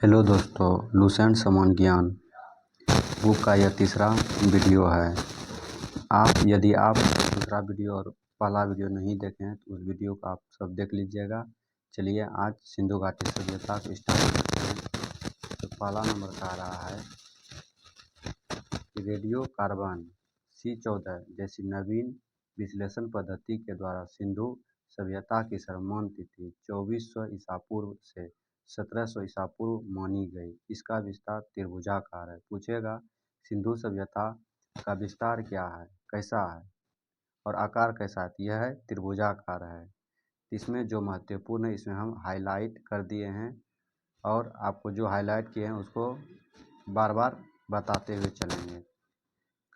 Hello दोस्तों, Lucent समान ज्ञान बुक का यह तीसरा वीडियो है। यदि आप दूसरा वीडियो और पहला वीडियो नहीं देखे हैं तो उस वीडियो को आप सब देख लीजिएगा। चलिए आज सिंधु घाटी सभ्यता को स्टार्ट करते हैं। तो पहला नंबर का आ रहा है कि रेडियो कार्बन C14 जैसी नवीन विश्लेषण पद्धति के द्वारा सिंधु सभ्यता की सर्वमान्य तिथि 2400 ईसा पूर्व से 1700 ईसा पूर्व मानी गई। इसका विस्तार त्रिभुजाकार है। पूछेगा सिंधु सभ्यता का विस्तार क्या है, कैसा है और आकार कैसा है। यह है त्रिभुजाकार है। इसमें जो महत्वपूर्ण है इसमें हम हाईलाइट कर दिए हैं और आपको जो हाईलाइट किए हैं उसको बार बार बताते हुए चलेंगे।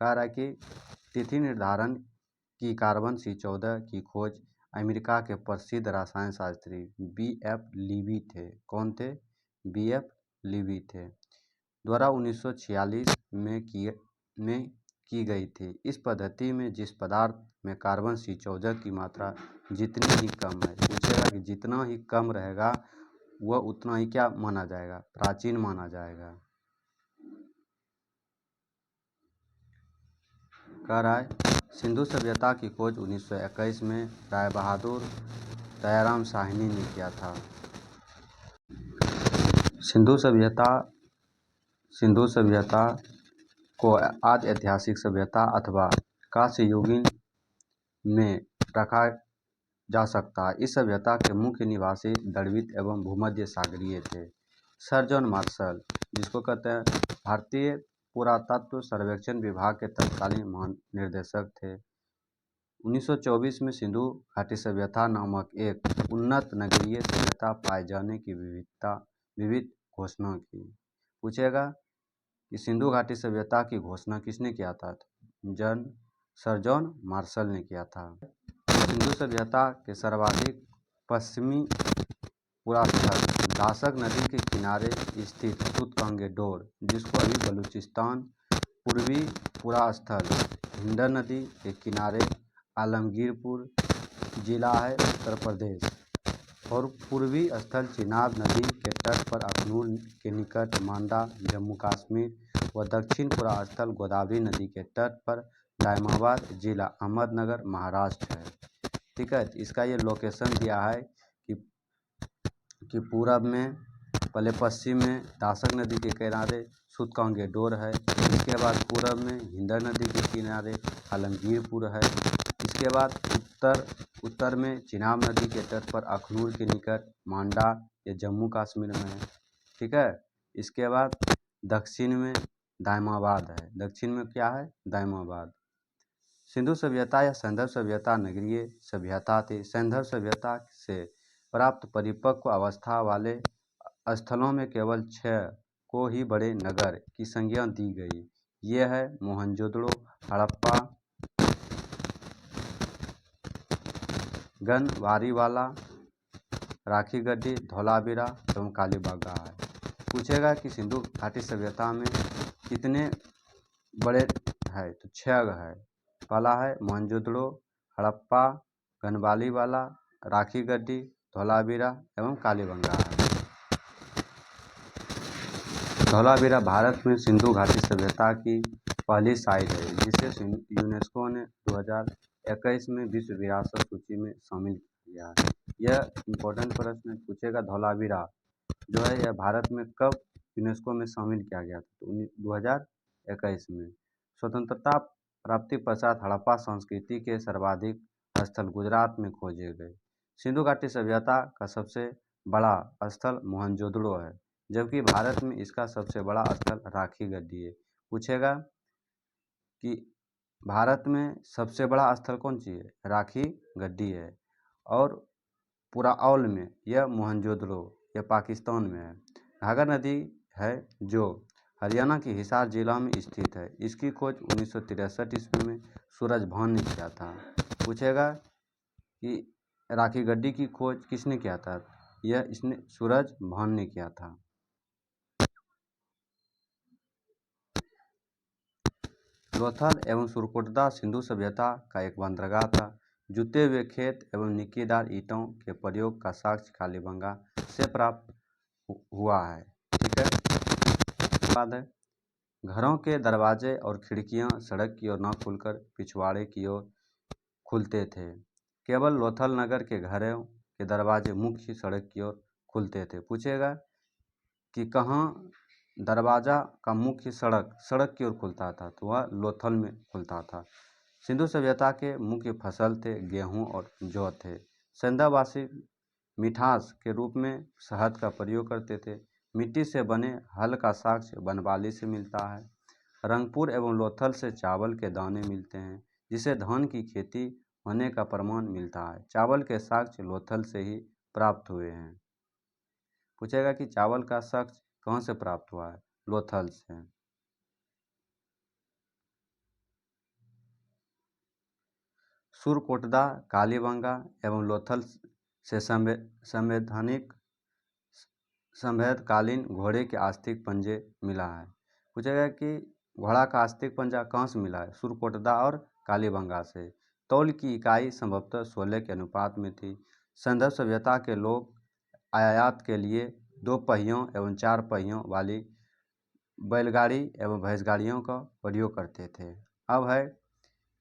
कह रहा है कि तिथि निर्धारण की कार्बन C14 की खोज अमेरिका के प्रसिद्ध रसायन शास्त्री B.F. लीवी थे। कौन थे? B.F. लीवी थे द्वारा 1946 में की गई थी। इस पद्धति में जिस पदार्थ में कार्बन C14 की मात्रा जितनी ही कम है, पूछेगा कि जितना ही कम रहेगा वह उतना ही क्या माना जाएगा? प्राचीन माना जाएगा। कह रहा है सिंधु सभ्यता की खोज 1921 में राय बहादुर दयाराम साहनी ने किया था। सिंधु सभ्यता को आदि ऐतिहासिक सभ्यता अथवा कांस्ययुगीन में रखा जा सकता है। इस सभ्यता के मुख्य निवासी द्रविड़ एवं भूमध्य सागरीय थे। सर जॉन मार्शल, जिसको कहते हैं भारतीय पुरातत्व सर्वेक्षण विभाग के तत्कालीन महानिदेशक थे, 1924 में सिंधु घाटी सभ्यता नामक एक उन्नत नगरीय सभ्यता पाए जाने की विविध घोषणा की। पूछेगा कि सिंधु घाटी सभ्यता की घोषणा किसने किया था? सर जॉन मार्शल ने किया था। सिंधु सभ्यता के सर्वाधिक पश्चिमी पुरास्थल दाशक नदी के किनारे स्थित सूतकांगेडोर, जिसको अभी बलूचिस्तान, पूर्वी पुरास्थल हिंडन नदी के किनारे आलमगीरपुर जिला है उत्तर प्रदेश, और पूर्वी स्थल चिनाब नदी के तट पर अखनूर के निकट मांडा जम्मू कश्मीर व दक्षिण पुरास्थल गोदावरी नदी के तट पर दायमाबाद जिला अहमदनगर महाराष्ट्र है। ठीक है, इसका ये लोकेशन दिया है कि पूरब में, पहले पश्चिम में दाशक नदी के किनारे सूतकांगेडोर है, इसके बाद पूरब में हिंडन नदी के किनारे आलमगीरपुर है, इसके बाद उत्तर में चिनाब नदी के तट पर अखनूर के निकट मांडा ये जम्मू कश्मीर में है। ठीक है, इसके बाद दक्षिण में दायमाबाद है। दक्षिण में क्या है? दायमाबाद। सिंधु सभ्यता या सैंधव सभ्यता नगरीय सभ्यता थी। सैंधव सभ्यता से प्राप्त परिपक्व अवस्था वाले स्थलों में केवल 6 को ही बड़े नगर की संज्ञा दी गई। ये है मोहनजोदड़ो, हड़प्पा, गनवारीवाला, राखीगढ़ी, धौलावीरा एवं कालीबंगा है। पूछेगा कि सिंधु घाटी सभ्यता में कितने बड़े है? तो 6 है। पहला है मोहनजोदड़ो, हड़प्पा, गनवारीवाला, राखीगढ़ी, धौलावीरा एवं कालीबंगा है। धौलावीरा भारत में सिंधु घाटी सभ्यता की पहली साइट है, जिसे यूनेस्को ने 2021 में विश्व विरासत सूची में शामिल किया है। यह इम्पोर्टेंट प्रश्न पूछेगा। धौलावीरा जो है यह भारत में कब यूनेस्को में शामिल किया गया था? तो 2021 में। स्वतंत्रता प्राप्ति पश्चात हड़प्पा संस्कृति के सर्वाधिक स्थल गुजरात में खोजे गए। सिंधु घाटी सभ्यता का सबसे बड़ा स्थल मोहनजोदड़ो है, जबकि भारत में इसका सबसे बड़ा स्थल राखीगढ़ी है। पूछेगा कि भारत में सबसे बड़ा स्थल कौन सी है? राखीगढ़ी है। और पुराऔल में यह मोहनजोदड़ो, यह पाकिस्तान में है। घाघर नदी है जो हरियाणा के हिसार जिला में स्थित है। इसकी खोज 1963 ईस्वी में सूरज भान ने किया था। पूछेगा कि राखीगढ़ी की खोज किसने किया था? यह इसने सूरज भान ने किया था। लोथल एवं सुरकोटदा सिंधु सभ्यता का एक बंदरगाह था। जुते हुए खेत एवं निक्कीदार ईंटों के प्रयोग का साक्ष्य कालीबंगा से प्राप्त हुआ है। ठीक है, बाद है घरों के दरवाजे और खिड़कियां सड़क की ओर न खुलकर पिछवाड़े की ओर खुलते थे। केवल लोथल नगर के घरों के दरवाजे मुख्य सड़क की ओर खुलते थे। पूछेगा कि कहाँ दरवाजा का मुख्य सड़क की ओर खुलता था, तो वह लोथल में खुलता था। सिंधु सभ्यता के मुख्य फसल थे गेहूं और जौ थे। सिंधुवासी मिठास के रूप में शहद का प्रयोग करते थे। मिट्टी से बने हल का साक्ष्य बनवाली से मिलता है। रंगपुर एवं लोथल से चावल के दाने मिलते हैं, जिसे धान की खेती होने का प्रमाण मिलता है। चावल के साक्ष्य लोथल से ही प्राप्त हुए हैं। पूछेगा कि चावल का साक्ष्य कहाँ से प्राप्त हुआ है? लोथल से। सुरकोटदा, कालीबंगा एवं लोथल से संवैधकालीन घोड़े के आस्तिक पंजे मिला है। पूछेगा कि घोड़ा का आस्तिक पंजा कहाँ से मिला है? सुरकोटदा और कालीबंगा से। तौल की इकाई संभवतः 16 के अनुपात में थी। सिंधु सभ्यता के लोग आयात के लिए 2 पहियों एवं 4 पहियों वाली बैलगाड़ी एवं भैंसगाड़ियों का प्रयोग करते थे। अब है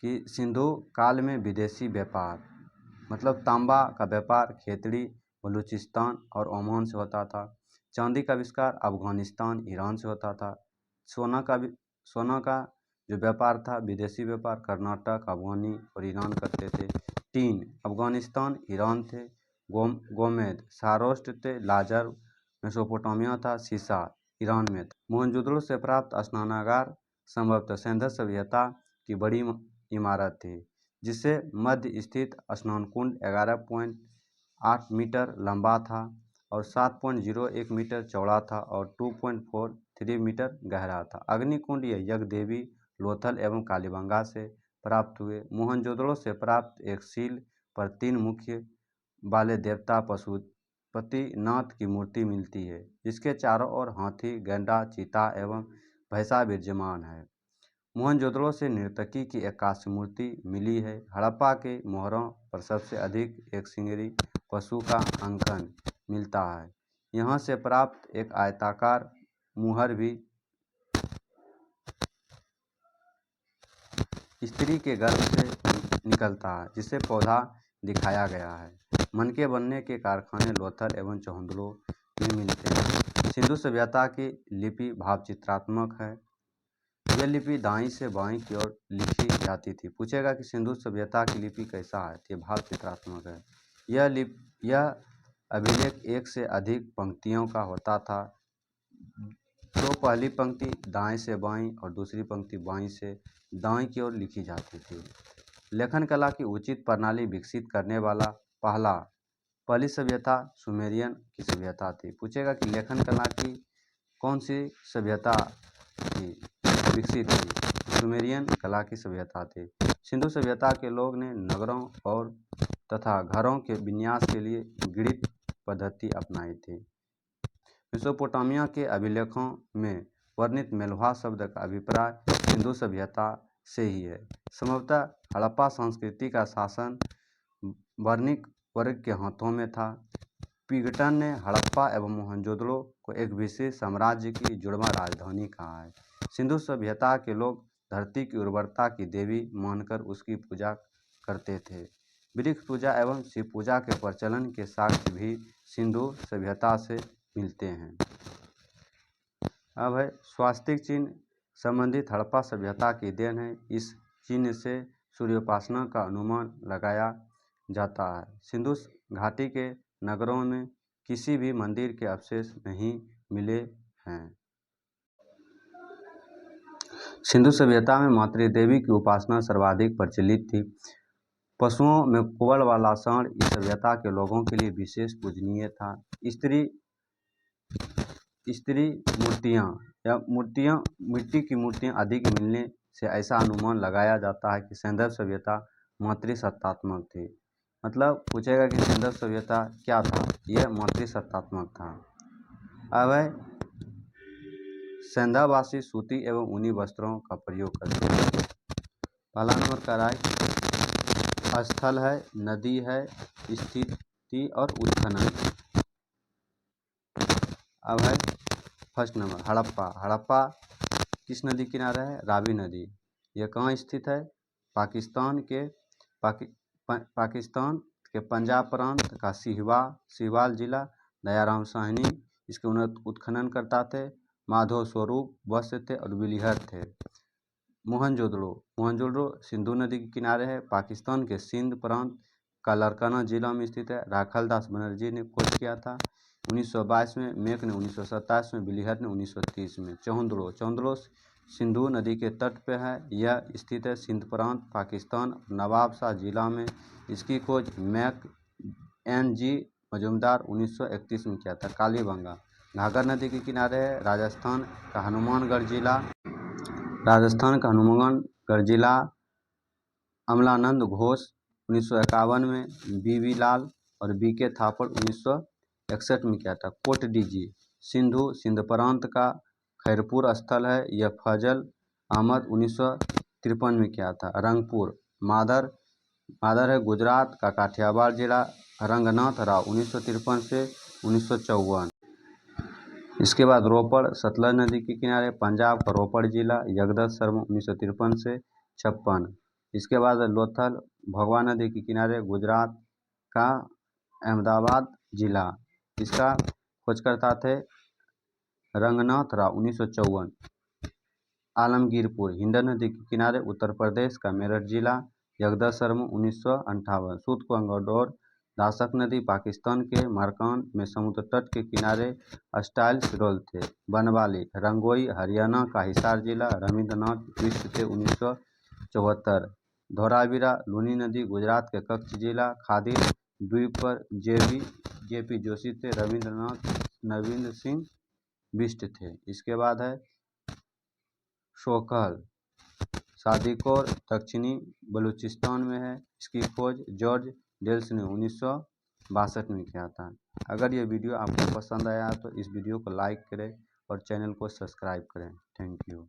कि सिंधु काल में विदेशी व्यापार, मतलब तांबा का व्यापार खेतड़ी, बलूचिस्तान और ओमान से होता था। चांदी का आविष्कार अफगानिस्तान, ईरान से होता था। सोना का जो व्यापार था, विदेशी व्यापार कर्नाटक, अफगानी और ईरान करते थे। टीन अफगानिस्तान, ईरान थे। गोमेद सारोस्ट थे। लाजर मेसोपोटामिया था। शीशा ईरान में था। मोहनजोदड़ो से प्राप्त स्नानागार संभवतः सिंधु सभ्यता की बड़ी इमारत थी, जिसे मध्य स्थित स्नान कुंड 11.8 मीटर लंबा था और 7.01 मीटर चौड़ा था और 2.43 मीटर गहरा था। अग्निकुंड या यज्ञ देवी लोथल एवं कालीबंगा से प्राप्त हुए। मोहनजोदड़ो से प्राप्त एक सील पर 3 मुख्य वाले देवता पशुपतिनाथ की मूर्ति मिलती है, जिसके चारों ओर हाथी, गैंडा, चीता एवं भैंसा विराजमान है। मोहनजोदड़ो से नर्तकी की एक कांस्य मूर्ति मिली है। हड़प्पा के मोहरों पर सबसे अधिक एक सिंगरी पशु का अंकन मिलता है। यहाँ से प्राप्त एक आयताकार मुहर भी स्त्री के गर्भ से निकलता है, जिसे पौधा दिखाया गया है। मनके बनने के कारखाने लोथल एवं चौहंदड़ो में मिलते हैं। सिंधु सभ्यता की लिपि भावचित्रात्मक है। यह लिपि दाईं से बाईं की ओर लिखी जाती थी। पूछेगा कि सिंधु सभ्यता की लिपि कैसा है? ये भाव चित्रात्मक है। यह अभिलेख एक से अधिक पंक्तियों का होता था। तो पहली पंक्ति दाएं से बाईं और दूसरी पंक्ति बाईं से दाईं की ओर लिखी जाती थी। लेखन कला की उचित प्रणाली विकसित करने वाला पहली सभ्यता सुमेरियन की सभ्यता थी। पूछेगा कि लेखन कला की कौन सी सभ्यता थी विकसित थी? सुमेरियन कला की सभ्यता थी। सिंधु सभ्यता के लोग ने नगरों और तथा घरों के विन्यास के लिए गणित पद्धति अपनाई थी। मेसोपोटामिया के अभिलेखों में वर्णित मेलुहा शब्द का अभिप्राय सिंधु सभ्यता से ही है। संभवतः हड़प्पा संस्कृति का शासन वर्णिक वर्ग के हाथों में था। पिगटन ने हड़प्पा एवं मोहनजोदड़ो को एक विशेष साम्राज्य की जुड़वा राजधानी कहा है। सिंधु सभ्यता के लोग धरती की उर्वरता की देवी मानकर उसकी पूजा करते थे। वृक्ष पूजा एवं शिव पूजा के प्रचलन के साक्ष्य भी सिंधु सभ्यता से मिलते हैं। अब है स्वास्तिक चिन्ह संबंधित हड़प्पा सभ्यता की देन है। इस चिन्ह से सूर्योपासना का अनुमान लगाया जाता है। सिंधु घाटी के नगरों में किसी भी मंदिर के अवशेष नहीं मिले हैं। सिंधु सभ्यता में मातृदेवी की उपासना सर्वाधिक प्रचलित थी। पशुओं में कुबड़ वाला सांड इस सभ्यता के लोगों के लिए विशेष पूजनीय था। स्त्री मूर्तियाँ मिट्टी की मूर्तियाँ अधिक मिलने से ऐसा अनुमान लगाया जाता है कि सिंधु सभ्यता मातृसत्तात्मक थी। मतलब पूछेगा कि सिंधु सभ्यता क्या था? यह मातृसत्तात्मक था। अब है सिंधुवासी सूती एवं ऊनी वस्त्रों का प्रयोग करते हैं। पहला नंबर का राय स्थल है, नदी है, स्थिति और उत्खनन। अब है फर्स्ट नंबर हड़प्पा। हड़प्पा किस नदी किनारे है? रावी नदी। यह कहाँ स्थित है? पाकिस्तान के पंजाब प्रांत का सिहवाल जिला। दयाराम साहनी इसके उत्खननकर्ता थे। माधव स्वरूप वत्स थे और बिलिहर थे। मोहनजोदड़ो सिंधु नदी के किनारे है। पाकिस्तान के सिंध प्रांत का लारकाना जिला में स्थित है। राखालदास बनर्जी ने खोज किया था 1922 में, मेक ने 1927 में, बिलिहर ने 1930 में। चौंदड़ो सिंधु नदी के तट पे है। यह स्थित है सिंध प्रांत, पाकिस्तान, नवाबशाह जिला में। इसकी खोज मैक NG मजूमदार 1931 में किया था। कालीबंगा घाघर नदी के किनारे है। राजस्थान का हनुमानगढ़ जिला। अमलानंद घोष 1951 में, BV लाल और BK थापड़ 1961 में किया था। कोट डीजी सिंध प्रांत का खैरपुर स्थल है। यह फजल अहमद 1953 में किया था। रंगपुर मादर है गुजरात का काठियावाड़ जिला। रंगनाथ राव 1953 से 1954। इसके बाद रोपड़ सतलज नदी के किनारे, पंजाब का रोपड़ जिला। जगदत्त शर्मा 1953 से 56। इसके बाद लोथल भगवा नदी के किनारे, गुजरात का अहमदाबाद जिला। इसका खोजकर्ता थे रंगनाथ राव 1954। आलमगीरपुर हिंडन नदी के किनारे, उत्तर प्रदेश का मेरठ जिला। जगदत्त शर्मा 1958। सूतकोंगडोर दासक नदी पाकिस्तान के मरकान में समुद्र तट के किनारे स्टाइल्स रोल थे। बनवाली रंगोई हरियाणा का हिसार जिला। रविंद्रनाथ बिष्ट थे 1974। धोलावीरा लूनी नदी गुजरात के कच्छ जिला। खादिर द्वीप पर JP जोशी थे। नवींद्र सिंह बिष्ट थे। इसके बाद है शोकल सादिकोर दक्षिणी बलूचिस्तान में है। इसकी खोज जॉर्ज डेल्स ने 1962 में किया था। अगर ये वीडियो आपको पसंद आया तो इस वीडियो को लाइक करें और चैनल को सब्सक्राइब करें। Thank you.